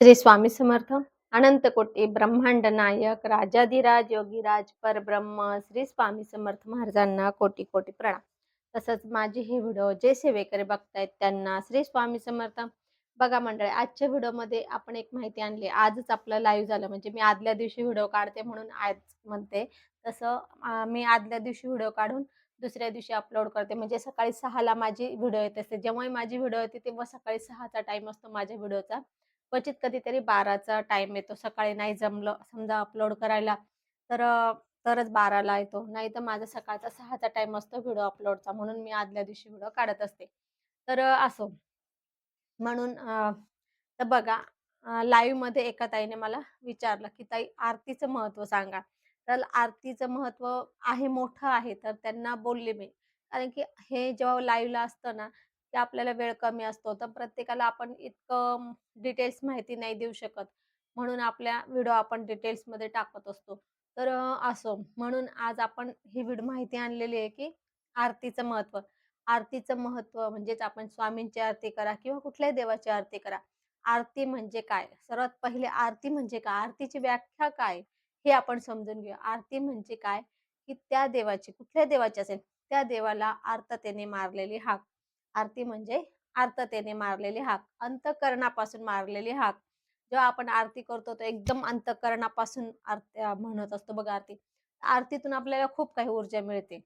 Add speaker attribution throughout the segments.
Speaker 1: श्री स्वामी समर्थ. अनंत कोटी ब्रह्मांड नायक राजाधिराज योगीराज परब्रह्म श्री स्वामी समर्थ महाराजांना कोटी कोटी प्रणाम. तसंच माझे हे व्हिडिओ जे सेवेकरी बघतायत त्यांना श्री स्वामी समर्थ. बघा मंडळी, आजच्या व्हिडिओमध्ये आपण एक माहिती आणली. आजच आपलं लाईव्ह झालं, म्हणजे मी आदल्या दिवशी व्हिडिओ काढते म्हणून आज म्हणते. तसं मी आदल्या दिवशी व्हिडिओ काढून दुसऱ्या दिवशी अपलोड करते, म्हणजे सकाळी 6ला माझी व्हिडिओ येत असते. जेव्हाही माझी व्हिडिओ येते तेव्हा सकाळी 6चा टाईम असतो माझ्या व्हिडिओचा. क्वचित कधीतरी 12चा टाईम येतो. सकाळी नाही जमलं समजा अपलोड करायला, तर तरच 12ला येतो. नाहीतर माझा सकाळचा 6चा टाईम असतो व्हिडिओ अपलोडचा, म्हणून मी आदल्या दिवशी व्हिडिओ काढत असते. तर असो. म्हणून तर बघा, लाईव्हमध्ये एका ताईने मला विचारलं, की "ताई, आरतीचं महत्त्व सांगा." तर आरतीचं महत्त्व आहे, मोठं आहे. तर त्यांना बोलले मी. कारण की हे जेव्हा लाईव्हला असतं ना, की आपल्याला वेळ कमी असतो. तर प्रत्येकाला आपण इतकं डिटेल्स माहिती नाही देऊ शकत. म्हणून आपल्या व्हिडिओ आपण डिटेल्समध्ये टाकत असतो. तर असो. म्हणून आज आपण ही माहिती आणलेली आहे, की आरतीचं महत्त्व. आरतीचं महत्त्व म्हणजेच आपण स्वामींची आरती करा किंवा कुठल्याही देवाची आरती करा. आरती म्हणजे काय? सर्वात पहिले आरती म्हणजे काय? आरतीची व्याख्या काय? हे आपण समजून घेऊया. आरती म्हणजे काय? की त्या देवाची, कुठल्या देवाची असेल, त्या देवाला आर्ततेने मारलेली हाक. आरती म्हणजे आर्ततेने मारलेली हाक, अंतःकरणापासून मारलेली हाक. जेव्हा आपण आरती करतो, तर एकदम अंतःकरणापासून म्हणत असतो बघा आरती. आरतीतून आपल्याला खूप काही ऊर्जा मिळते.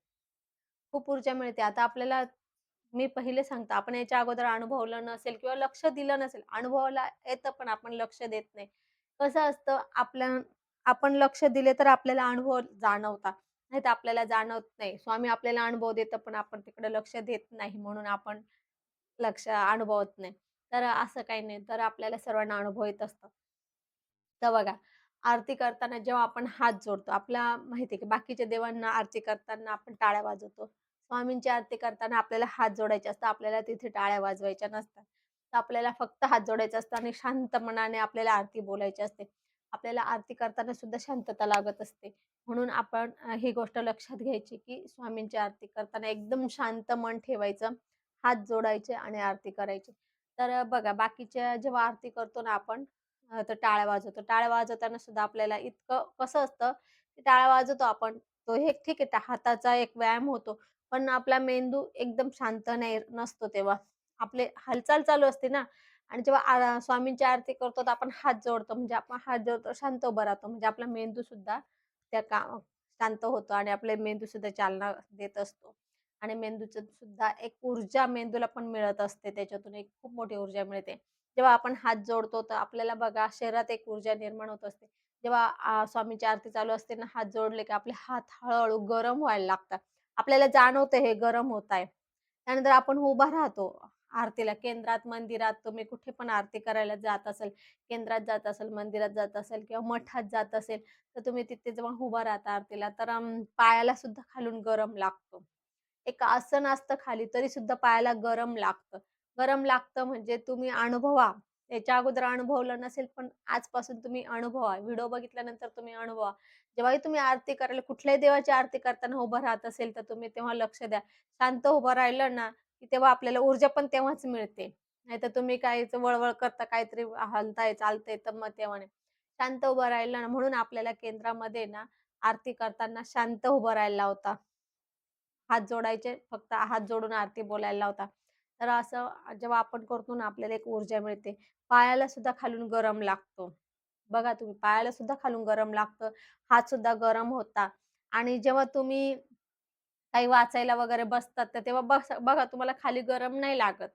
Speaker 1: खूप ऊर्जा मिळते. आता आपल्याला मी पहिले सांगते, आपण याच्या अगोदर अनुभवलं नसेल किंवा लक्ष दिलं नसेल. अनुभवाला येतं पण आपण लक्ष देत नाही. कसं असतं, आपण लक्ष दिले तर आपल्याला अनुभव जाणवतात. नाहीतर आपल्याला जाणवत नाही. स्वामी आपल्याला अनुभव देतं पण आपण तिकडे लक्ष देत नाही, म्हणून आपण अनुभवत नाही. तर असं काही नाही. तर आपल्याला सर्वांना अनुभव येत असतात. तर बघा, आरती करताना जेव्हा आपण हात जोडतो, आपल्याला माहिती आहे की बाकीच्या देवांना आरती करताना आपण टाळ्या वाजवतो. स्वामींची आरती करताना आपल्याला हात जोडायचे असतात. आपल्याला तिथे टाळ्या वाजवायच्या नसतात. तर आपल्याला फक्त हात जोडायचे असतात आणि शांत मनाने आपल्याला आरती बोलायची असते. आपल्याला आरती करताना सुद्धा शांतता लागत असते. म्हणून आपण ही गोष्ट लक्षात घ्यायची, की स्वामींची आरती करताना एकदम शांत मन ठेवायचं, हात जोडायचे आणि आरती करायची. तर बघा, बाकीच्या जेव्हा आरती करतो ना आपण, तर टाळ्या वाजवतो. टाळ्या वाजवताना सुद्धा आपल्याला इतकं कसं असतं, की टाळ्या वाजवतो आपण, तो हे ठीक आहे, हाताचा एक व्यायाम होतो. पण आपला मेंदू एकदम शांत नाही नसतो तेव्हा. आपले हालचाल चालू असते ना, आणि जेव्हा स्वामींची आरती करतो, तर आपण हात जोडतो. म्हणजे आपण हात जोडतो, शांत उभा राहतो. म्हणजे आपला मेंदू सुद्धा त्या शांत होतो आणि आपले मेंदू सुद्धा चालना देत असतो. आणि मेंदूचं सुद्धा एक ऊर्जा मेंदूला पण मिळत असते. त्याच्यातून एक खूप मोठी ऊर्जा मिळते. जेव्हा आपण हात जोडतो, तर आपल्याला बघा शरीरात एक ऊर्जा निर्माण होत असते. जेव्हा स्वामींची आरती चालू असते ना, हात जोडले की आपले हात हळू गरम व्हायला लागतात. आपल्याला जाणवतं हे गरम होत आहे. त्यानंतर आपण उभा राहतो आरतीला. केंद्रात, मंदिरात तुम्ही कुठे पण आरती करायला जात असेल, केंद्रात जात असेल, मंदिरात जात असेल किंवा मठात जात असेल, तर तुम्ही तिथे जेव्हा उभा राहता आरतीला, तर पायाला सुद्धा खालून गरम लागतो. एक आसन असतं खाली, तरी सुद्धा पायाला गरम लागतं. गरम लागतं म्हणजे तुम्ही अनुभवा. याच्या अगोदर अनुभवलं नसेल, पण आजपासून तुम्ही अनुभवा. व्हिडिओ बघितल्यानंतर तुम्ही अनुभवा. जेव्हाही तुम्ही आरती करायला, कुठल्याही देवाची आरती करताना उभं राहत असेल, तर तुम्ही तेव्हा लक्ष द्या. शांत उभं राहिलं ना, की तेव्हा आपल्याला ऊर्जा पण तेव्हाच मिळते. नाहीतर तुम्ही काहीच वळवळ करता, काहीतरी हलताय, चालतंय, तर मग तेव्हा नाही. शांत उभं राहिलं ना, म्हणून आपल्याला केंद्रामध्ये ना, आरती करताना शांत उभं राहायला लावतात. हात जोडायचे, फक्त हात जोडून आरती बोलायला लावतात. तर असं जेव्हा आपण करतो ना, आपल्याला एक ऊर्जा मिळते. पायाला सुद्धा खालून गरम लागतो. बघा तुम्ही, पायाला सुद्धा खालून गरम लागतं. हात सुद्धा गरम होतात. आणि जेव्हा तुम्ही काही वाचायला वगैरे बसतात, तर तेव्हा बघा तुम्हाला खाली गरम नाही लागत.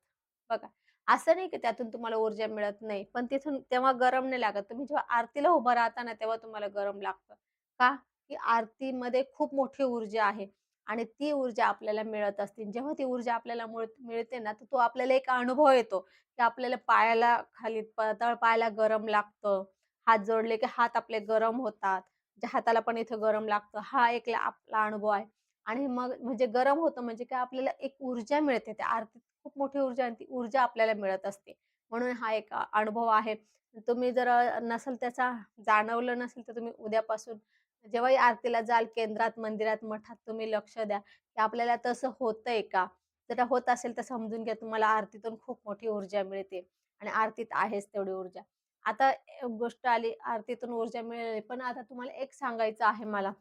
Speaker 1: बघा. असं नाही की त्यातून तुम्हाला ऊर्जा मिळत नाही, पण तिथून तेव्हा गरम नाही लागत. तुम्ही जेव्हा आरतीला उभं राहता ना, तेव्हा तुम्हाला गरम लागतं. का? की आरतीमध्ये खूप मोठी ऊर्जा आहे आणि ती ऊर्जा आपल्याला मिळत असते. जेव्हा ती ऊर्जा आपल्याला मिळते ना, तर तो आपल्याला एक अनुभव येतो, की आपल्याला पायाला खाली तळपायाला गरम लागतं. हात जोडले की हात आपले गरम होतात. हाताला पण इथं गरम लागतं. हा एक आपला अनुभव आहे. आणि मग म्हणजे गरम होतं म्हणजे काय, आपल्याला एक ऊर्जा मिळते. त्या आरतीत खूप मोठी ऊर्जा आणि ती ऊर्जा आपल्याला मिळत असते. म्हणून हा एक अनुभव आहे. तुम्ही जर नसेल त्याचा जाणवलं नसेल, तर तुम्ही उद्यापासून जेव्हाही आरतीला जाल, केंद्रात, मंदिरात, मठात तुम्ही लक्ष द्या, की आपल्याला तसं होतंय का? जर होत असेल तर समजून घ्या, तुम्हाला आरतीतून खूप मोठी ऊर्जा मिळते आणि आरतीत आहेच तेवढी ऊर्जा. आता गोष्ट आली आरतीतून ऊर्जा मिळाली. पण आता तुम्हाला एक सांगायचं आहे मला,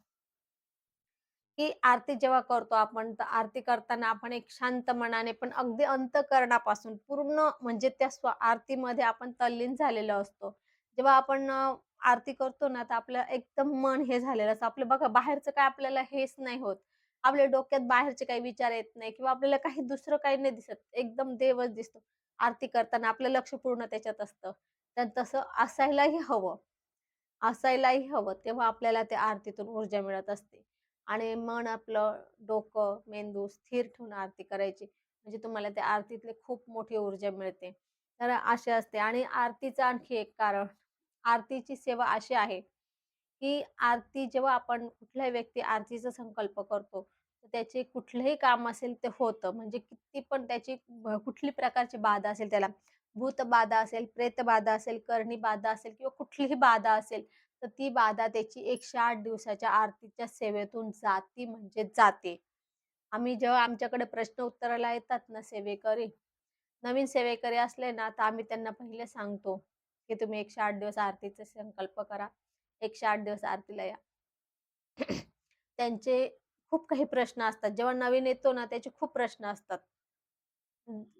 Speaker 1: की आरती जेव्हा करतो आपण, तर आरती करताना आपण एक शांत मनाने पण अगदी अंतःकरणापासून पूर्ण म्हणजे त्या आरतीमध्ये आपण तल्लीन झालेलो असतो. जेव्हा आपण आरती करतो ना, तर आपलं एकदम मन हे झालेलं असतं. आपलं बघा बाहेरचं काय आपल्याला हेच नाही होत. आपल्या डोक्यात बाहेरचे काही विचार येत नाही किंवा आपल्याला काही दुसरं काही नाही दिसत. एकदम देवच दिसतो. आरती करताना आपलं लक्ष पूर्ण त्याच्यात असतं. तर तसं असायलाही हवं. असायलाही हवं. तेव्हा आपल्याला त्या आरतीतून ऊर्जा मिळत असते. आणि मन आपलं, डोकं, मेंदू स्थिर ठेवून आरती करायची. म्हणजे तुम्हाला त्या आरतीतली खूप मोठी ऊर्जा मिळते. तर असे असते आणि आरतीचं आणखी एक कारण, आरतीची सेवा अशी आहे, की आरती जेव्हा आपण कुठल्याही व्यक्ती आरतीचा संकल्प करतो, तर त्याचे कुठलंही काम असेल ते होतं. म्हणजे किती पण त्याची कुठली प्रकारची बाधा असेल त्याला, भूतबाधा असेल, प्रेतबाधा असेल, करणी बाधा असेल किंवा कुठलीही बाधा असेल, तर ती बाधा त्याची 108 दिवसाच्या आरतीच्या सेवेतून जाती म्हणजे जाते. आम्ही जेव्हा आमच्याकडे प्रश्न उत्तराला येतात ना सेवेकरी, नवीन सेवेकरी असले ना, तर आम्ही त्यांना पहिले सांगतो, की तुम्ही 108 दिवस आरतीचा संकल्प करा. 108 दिवस आरतीला या. त्यांचे खूप काही प्रश्न असतात. जेव्हा नवीन येतो ना, त्याचे खूप प्रश्न असतात.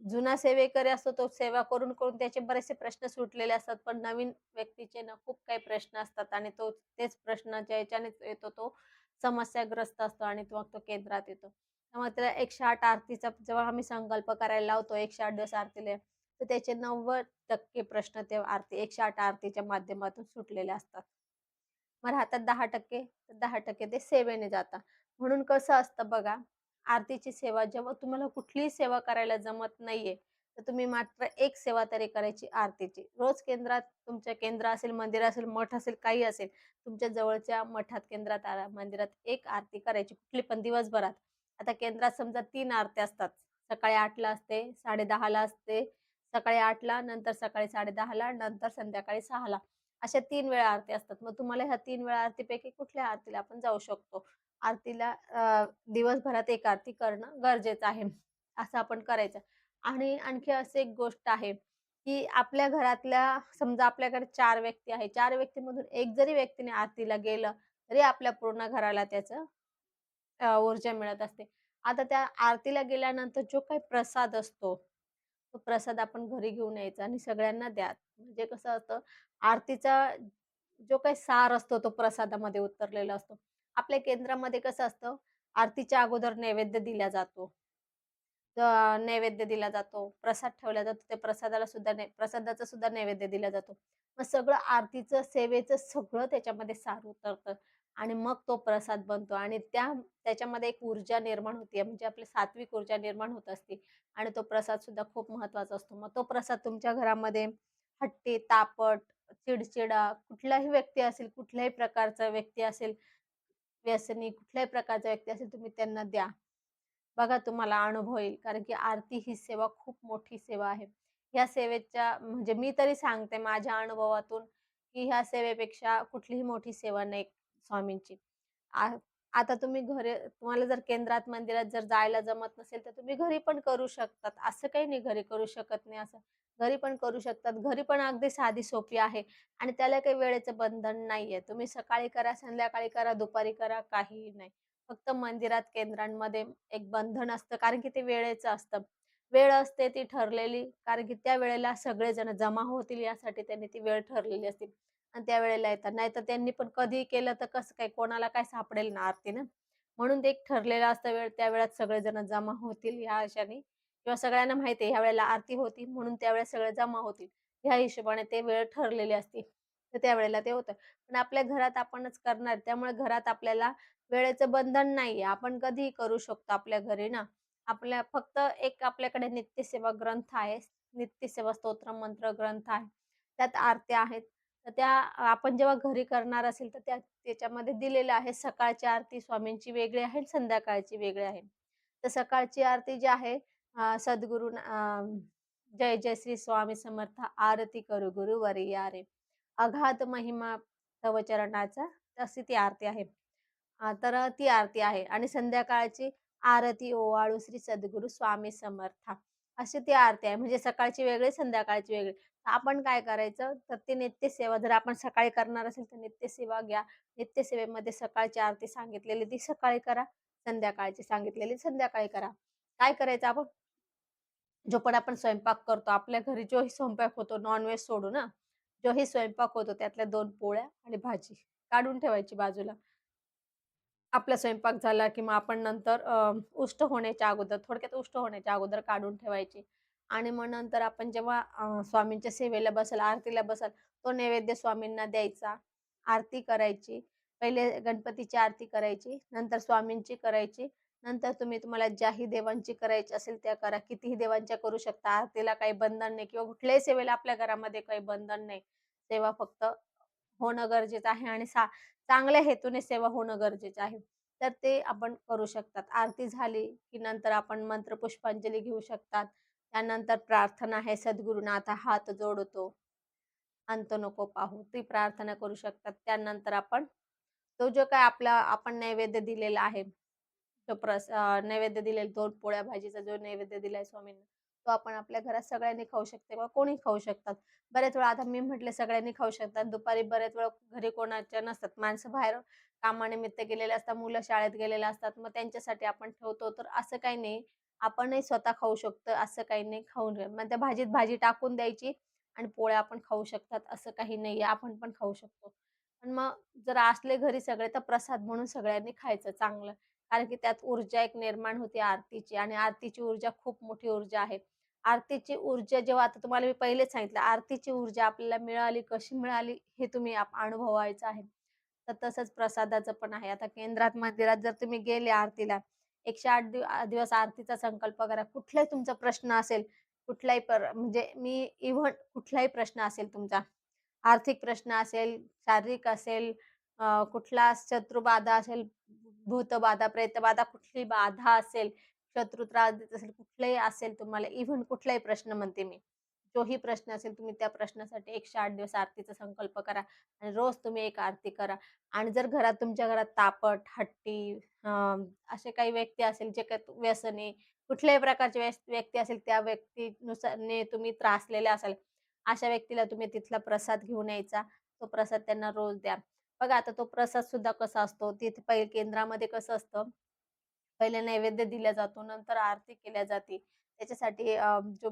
Speaker 1: जुना सेवेकरी असतो तो सेवा करून त्याचे बरेचसे प्रश्न सुटलेले असतात. पण नवीन व्यक्तीचे ना खूप काही प्रश्न असतात आणि तेच प्रश्नाच्या ह्याच्यानेच येतो तो समस्याग्रस्त असतो आणि मग तो केंद्रात येतो. त्यामुळे त्याला 108 आरतीचा जेव्हा आम्ही संकल्प करायला लावतो 108 दिवस आरतीला, तर त्याचे 90% प्रश्न ते आरती 108 आरतीच्या माध्यमातून सुटलेले असतात. मग राहतात 10% तर 10% ते सेवेने जातात. म्हणून कसं असतं बघा, आरतीची सेवा जेव्हा तुम्हाला कुठलीही सेवा करायला जमत नाहीये, तर तुम्ही मात्र एक सेवा तरी करायची आरतीची. रोज केंद्रात तुमच्या केंद्र असेल, मंदिर असेल, मठ असेल, काही असेल, तुमच्या जवळच्या मठात, केंद्रात, मंदिरात एक आरती करायची कुठली पण दिवसभरात. आता केंद्रात समजा 3 आरत्या असतात. सकाळी 8:00ला असते, 10:30ला असते, सकाळी 8:00ला, नंतर सकाळी 10:30ला, नंतर संध्याकाळी 6:00ला. अशा 3 वेळा आरती असतात. मग तुम्हाला ह्या 3 वेळा आरतीपैकी कुठल्या आरतीला आपण जाऊ शकतो. आरतीला दिवसभरात 1 आरती करणं गरजेचं आहे. असं आपण करायचं. आणि आणखी अशी एक गोष्ट आहे, की आपल्या घरातल्या समजा आपल्याकडे 4 व्यक्ती आहे. 4 व्यक्तीमधून एक जरी व्यक्तीने आरतीला गेलं, तरी आपल्या पूर्ण घराला त्याचं ऊर्जा मिळत असते. आता त्या आरतीला गेल्यानंतर जो काही प्रसाद असतो, तो प्रसाद आपण घरी घेऊन यायचा आणि सगळ्यांना द्या. म्हणजे कसं असतं, आरतीचा जो काही सार असतो, तो प्रसादामध्ये उतरलेला असतो. आपल्या केंद्रामध्ये कसं असतं, आरतीच्या अगोदर नैवेद्य दिला जातो. नैवेद्य दिला जातो, प्रसाद ठेवला जातो. त्या प्रसादाला सुद्धा प्रसादाचा सुद्धा नैवेद्य दिला जातो. मग सगळं आरतीचं, सेवेचं सगळं त्याच्यामध्ये सार उतरतं आणि मग तो प्रसाद बनतो आणि त्याच्यामध्ये एक ऊर्जा निर्माण होते. म्हणजे आपली सात्विक ऊर्जा निर्माण होत असते आणि तो प्रसाद सुद्धा खूप महत्त्वाचा असतो. मग तो प्रसाद तुमच्या घरामध्ये हट्टी, तापट, चिडचिडा कुठलाही व्यक्ती असेल, कुठल्याही प्रकारचा व्यक्ती असेल, व्यसनी कुठल्याही प्रकारचा व्यक्ती असेल, तुम्ही त्यांना द्या. बघा तुम्हाला अनुभव येईल. कारण की आरती ही सेवा खूप मोठी सेवा आहे. ह्या सेवेच्या म्हणजे मी तरी सांगते माझ्या अनुभवातून, की ह्या सेवेपेक्षा कुठलीही मोठी सेवा नाही स्वामींची. आ आता तुम्ही तुम्हाला जर केंद्रात, मंदिरात जर जायला जमत नसेल, तर तुम्ही घरी पण करू शकतात. असं काही नाही घरी करू शकत नाही असं. घरी पण करू शकतात. घरी पण अगदी साधी सोपी आहे आणि त्याला काही वेळेचं बंधन नाहीये. तुम्ही सकाळी करा, संध्याकाळी करा, दुपारी करा, काहीही नाही. फक्त मंदिरात, केंद्रांमध्ये एक बंधन असतं कारण की ते वेळेचं असतं. वेळ असते ती ठरलेली कारण की त्या वेळेला सगळेजण जमा होतील यासाठी त्यांनी ती वेळ ठरलेली असते आणि त्यावेळेला येतात. नाहीतर त्यांनी पण कधीही केलं तर कसं काय कोणाला काय सापडेल ना आरती ना. म्हणून ते एक ठरलेलं असतं वेळ, त्या वेळात सगळेजण जमा होतील ह्या आशेने किंवा सगळ्यांना माहिती आहे ह्या वेळेला आरती होती म्हणून त्यावेळेस सगळे जमा होतील. ह्या हिशोबाने ते वेळ ठरलेली असते. तर त्यावेळेला ते होतं. पण आपल्या घरात आपणच करणार त्यामुळे घरात आपल्याला वेळेचं बंधन नाहीये. आपण कधीही करू शकतो आपल्या घरी ना. फक्त एक आपल्याकडे नित्यसेवा ग्रंथ आहे. नित्यसेवा स्तोत्र मंत्र ग्रंथ आहे. त्यात आरत्या आहेत. तर त्या आपण जेव्हा घरी करणार असेल, तर त्याच्यामध्ये दिलेलं आहे. सकाळची आरती स्वामींची वेगळी आहे, संध्याकाळची वेगळी आहे. तर सकाळची आरती जी आहे सद्गुरू जय जय श्री स्वामी समर्थ आरती करू गुरुवर्या रे. अगाध महिमा तव चरणाचा, अशी ती आरती आहे. तर ती आरती आहे आणि संध्याकाळची आरती ओवाळू श्री सद्गुरू स्वामी समर्था, अशी ती आरती आहे. म्हणजे सकाळची वेगळी, संध्याकाळची वेगळी. आपण काय करायचं, तर ती नित्यसेवा जर आपण सकाळी करणार असेल, तर नित्यसेवा घ्या. नित्यसेवेमध्ये सकाळची आरती सांगितलेली ती सकाळी करा, संध्याकाळची सांगितलेली संध्याकाळी करा. काय करायचं आपण, जो पण आपण स्वयंपाक करतो, आपल्या घरी जोही स्वयंपाक होतो नॉन-व्हेज सोडून हां, जोही स्वयंपाक होतो त्यातल्या 2 पोळ्या आणि भाजी काढून ठेवायची बाजूला. आपला स्वयंपाक झाला की मग आपण नंतर उष्ट होण्याच्या अगोदर, थोडक्यात उष्ट होण्याच्या अगोदर काढून ठेवायची आणि मग नंतर आपण जेव्हा स्वामींच्या सेवेला बसाल, आरतीला बसाल, तो नैवेद्य स्वामींना द्यायचा. आरती करायची. पहिले गणपतीची आरती करायची, नंतर स्वामींची करायची. नंतर तुम्हाला ज्याही देवांची करायची असेल त्या करा. कितीही देवांच्या करू शकता. आरतीला काही बंधन नाही किंवा कुठल्याही सेवेला आपल्या घरामध्ये काही बंधन नाही. सेवा फक्त होणं गरजेचं आहे आणि चांगल्या हेतूने सेवा होणं गरजेचं आहे. तर ते आपण करू शकतात. आरती झाली, की नंतर आपण मंत्र पुष्पांजली घेऊ शकतात. त्यानंतर प्रार्थना आहे, सद्गुरुनाथा हात जोडतो, अंत नको पाहू. ती प्रार्थना करू शकतात. त्यानंतर आपण तो जो काही आपण नैवेद्य दिलेला आहे, नैवेद्य दिलेला 2 पोळ्या भाजीचा जो नैवेद्य दिलाय स्वामींना, तो आपण आपल्या घरात सगळ्यांनी खाऊ शकते किंवा कोणीही खाऊ शकतात. बऱ्याच वेळा आता मी म्हटले सगळ्यांनी खाऊ शकतात. दुपारी बऱ्याच वेळा घरी कोणाच्या नसतात. माणसं बाहेर कामानिमित्त गेलेले असतात, मुलं शाळेत गेलेले असतात. मग त्यांच्यासाठी आपण ठेवतो. तर असं काही नाही. आपणही स्वतः खाऊ शकतो, असं काही नाही. खाऊन घ्या. मग त्या भाजीत भाजी टाकून द्यायची आणि पोळ्या आपण खाऊ शकतात, असं काही नाहीये. आपण पण खाऊ शकतो. पण मग जर असले घरी सगळे, तर प्रसाद म्हणून सगळ्यांनी खायचं चांगलं. कारण की त्यात ऊर्जा एक निर्माण होते आरतीची आणि आरतीची ऊर्जा खूप मोठी ऊर्जा आहे. आरतीची ऊर्जा जेव्हा आता तुम्हाला मी पहिलेच सांगितलं, आरतीची ऊर्जा आपल्याला मिळाली, कशी मिळाली हे तुम्ही अनुभवायचं आहे. तर तसंच प्रसादाचं पण आहे. आता केंद्रात, मंदिरात जर तुम्ही गेले आरतीला, 108 दिवस आरतीचा संकल्प करा. कुठलाही तुमचा प्रश्न असेल, कुठलाही म्हणजे मी इव्हन कुठलाही प्रश्न असेल तुमचा, आर्थिक प्रश्न असेल, शारीरिक असेल, कुठला शत्रुबाधा असेल, भूतबाधा, प्रेतबाधा, कुठली बाधा असेल, शत्रू त्रास देत असेल, कुठलाही असेल तुम्हाला, इव्हन कुठलाही प्रश्न म्हणते मी. जोही प्रश्न असेल तुम्ही त्या प्रश्नासाठी 108 दिवस आरतीचा संकल्प करा आणि रोज तुम्ही एक आरती करा. आणि जर तुमच्या घरात तापट, हट्टी, अ, असे काही व्यक्ती असेल, जे काही व्यसनी, कुठल्याही प्रकारचे व्यक्ती असेल, त्या व्यक्तीनुसार तुम्ही त्रासलेले असाल, अशा व्यक्तीला तुम्ही तिथला प्रसाद घेऊन यायचा. तो प्रसाद त्यांना रोज द्या. बघा आता तो प्रसाद सुद्धा कसा असतो, तिथे पहिले केंद्रामध्ये कसं असतं, पहिले नैवेद्य दिला जातो, नंतर आरती केल्या जाते. त्याच्यासाठी जो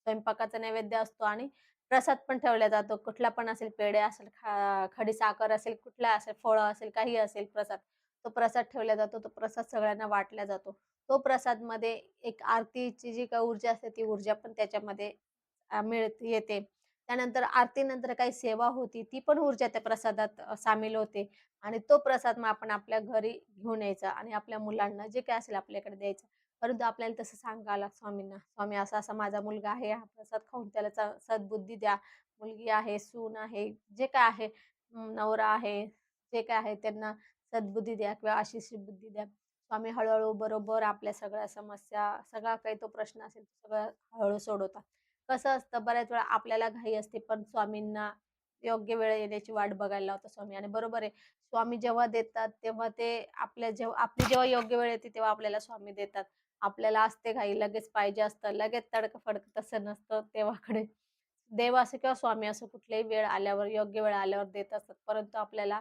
Speaker 1: स्वयंपाकाचा नैवेद्य असतो आणि प्रसाद पण ठेवला जातो. कुठला पण असेल, पेढे असेल, खडीसाखर असेल, कुठला असेल, फळं असेल, काही असेल प्रसाद. तो प्रसाद ठेवला जातो. तो प्रसाद सगळ्यांना वाटला जातो. तो प्रसादमध्ये एक आरतीची जी काही ऊर्जा असते, ती ऊर्जा पण त्याच्यामध्ये येते. त्यानंतर आरतीनंतर काही सेवा होती, ती पण ऊर्जा त्या प्रसादात सामील होते आणि तो प्रसाद मग आपण आपल्या घरी घेऊन यायचा आणि आपल्या मुलांना जे काही असेल आपल्याकडे द्यायचं. परंतु आपल्याला तसं सांगायला स्वामींना, "स्वामी असा-असा माझा मुलगा आहे, हा प्रसाद खाऊन त्याला सद्बुद्धी द्या. मुलगी आहे, सून आहे, जे काय आहे, नवरा आहे, जे काय आहे त्यांना सद्बुद्धी द्या किंवा अशी बुद्धी द्या." स्वामी हळू बरोबर आपल्या सगळ्या समस्या, सगळा काही तो प्रश्न असेल, तो सगळं हळू सोडवतात. कसं असतं बऱ्याच वेळा आपल्याला घाई असते, पण स्वामींना योग्य वेळ येण्याची वाट बघायला लावतो स्वामी आणि बरोबर आहे. स्वामी जेव्हा देतात, तेव्हा ते आपली जेव्हा योग्य वेळ येते, तेव्हा आपल्याला स्वामी देतात. आपल्याला असते घाई, लगेच पाहिजे असतं, लगेच तडकं-फडकं तसं नसतं देवाकडे. देव असो किंवा स्वामी असो, कुठल्याही वेळ आल्यावर, योग्य वेळ आल्यावर देत असतात. परंतु आपल्याला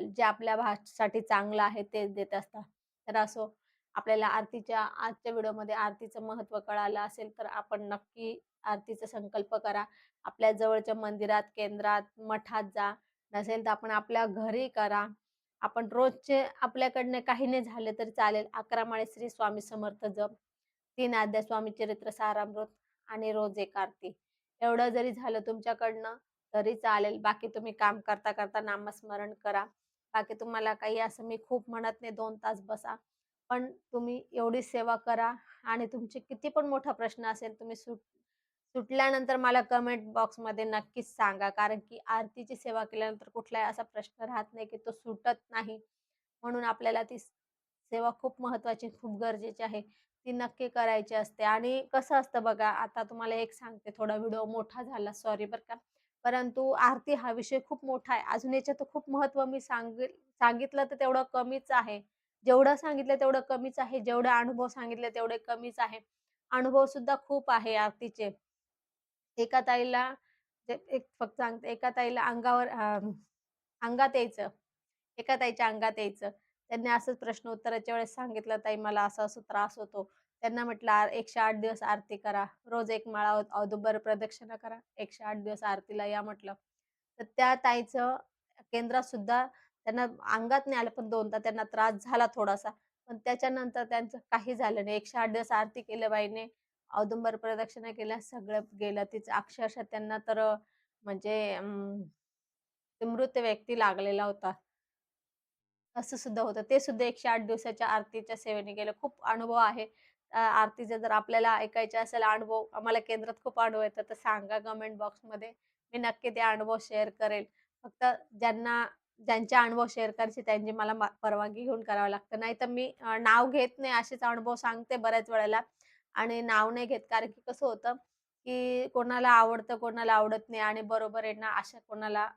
Speaker 1: जे आपल्या साठी चांगलं आहे तेच देत असतात. तर असो, आपल्याला आजच्या व्हिडिओमध्ये आरतीचं महत्त्व कळालं असेल, तर आपण नक्की आरतीचा संकल्प करा. आपल्या जवळच्या मंदिरात, केंद्रात, मठात जा. नसेल तर आपण आपल्या घरी करा. आपण रोजचे आपल्याकडनं काही नाही झाले तरी चालेल. 11 माळे श्री स्वामी समर्थ जप, 3 अध्याय स्वामी चरित्र सारामृत आणि रोज एक आरती. एवढं जरी झालं तुमच्याकडनं तरी चालेल. बाकी तुम्ही काम करता नामस्मरण करा. बाकी तुम्हाला काही असं मी खूप म्हणत नाही 2 तास बसा. पण तुम्ही एवढी सेवा करा आणि तुमचे किती पण मोठा प्रश्न असेल तुम्ही सुटल्यानंतर मला कमेंट बॉक्समध्ये नक्कीच सांगा. कारण की आरतीची सेवा केल्यानंतर कुठलाही असा प्रश्न राहत नाही, की तो सुटत नाही. म्हणून आपल्याला ती सेवा खूप महत्त्वाची, खूप गरजेची आहे. ती नक्की करायची असते आणि कसं असतं बघा, आता तुम्हाला एक सांगते, थोडा व्हिडिओ मोठा झाला, सॉरी बरं का. परंतु आरती हा विषय खूप मोठा आहे. अजून याच्यात खूप महत्त्व मी सांगितलं तर तेवढं कमीच आहे. जेवढं सांगितलं तेवढं कमीच आहे. जेवढे अनुभव सांगितले तेवढे कमीच आहे. अनुभव सुद्धा खूप आहे आरतीचे. एका ताईला ते एक फक्त सांगते, एका ताईला अंगात यायचं. एका ताईच्या अंगात यायचं. त्यांनी असंच प्रश्न उत्तराच्या वेळेस सांगितलं, "ताई मला असा-असा त्रास होतो." त्यांना म्हटलं, 108 दिवस आरती करा. रोज 1 माळा औदुंबर प्रदक्षिणा करा. 108 दिवस आरतीला या म्हटलं. तर त्या ताईचं केंद्रात सुद्धा त्यांना अंगात नाही आलं, पण 2दा त्यांना त्रास झाला थोडासा. पण त्याच्यानंतर त्यांचं काही झालं नाही. 108 दिवस आरती केल्या बाईने, औदुंबर प्रदक्षिणा केल्या, सगळं गेलं. तिचं अक्षरशः त्यांना तर म्हणजे ते मृत व्यक्ती लागलेला होता. असं सुद्धा होतं. ते सुद्धा 108 दिवसाच्या आरतीच्या सेवेने गेलं. खूप अनुभव आहे. आरतीचे जर आपल्याला ऐकायचे असेल अनुभव, आम्हाला केंद्रात खूप अनुभव येतात, तर सांगा कमेंट बॉक्समध्ये. मी नक्की ते अनुभव शेअर करेल. फक्त ज्यांना ज्यांचे अनुभव शेअर करायचे त्यांची मला परवानगी घेऊन करावं लागतं. नाहीतर मी नाव घेत नाही, असेच अनुभव सांगते बऱ्याच वेळेला आणि नाव नाही घेत. कारण की कसं होतं, की कोणाला आवडतं, कोणाला आवडत नाही आणि बरोबर आहे ना, अशा कोणाला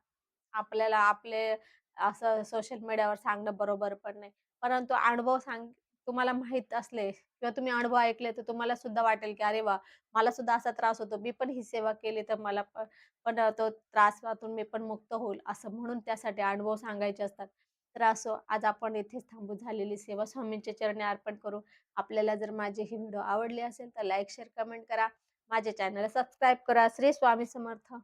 Speaker 1: आपल्याला आपले असं सोशल मीडियावर सांगणं बरोबर पण नाही. परंतु अनुभव तुम्हाला माहीत असले किंवा तुम्ही अनुभव ऐकले, तर तुम्हाला सुद्धा वाटेल, की "अरे वाह! मला सुद्धा असा त्रास होतो. मी पण ही सेवा केली, तर मला पण पण तो त्रासातून मी पण मुक्त होईल." असं म्हणून त्यासाठी अनुभव सांगायचे असतात. तर असो, आज आपण इथेच थांबू. झालेली सेवा स्वामींच्या चरणी अर्पण करू. आपल्याला जर माझी ही व्हिडिओ आवडली असेल, तर लाईक, शेअर, कमेंट करा. माझ्या चॅनलला सबस्क्राईब करा. श्री स्वामी समर्थ.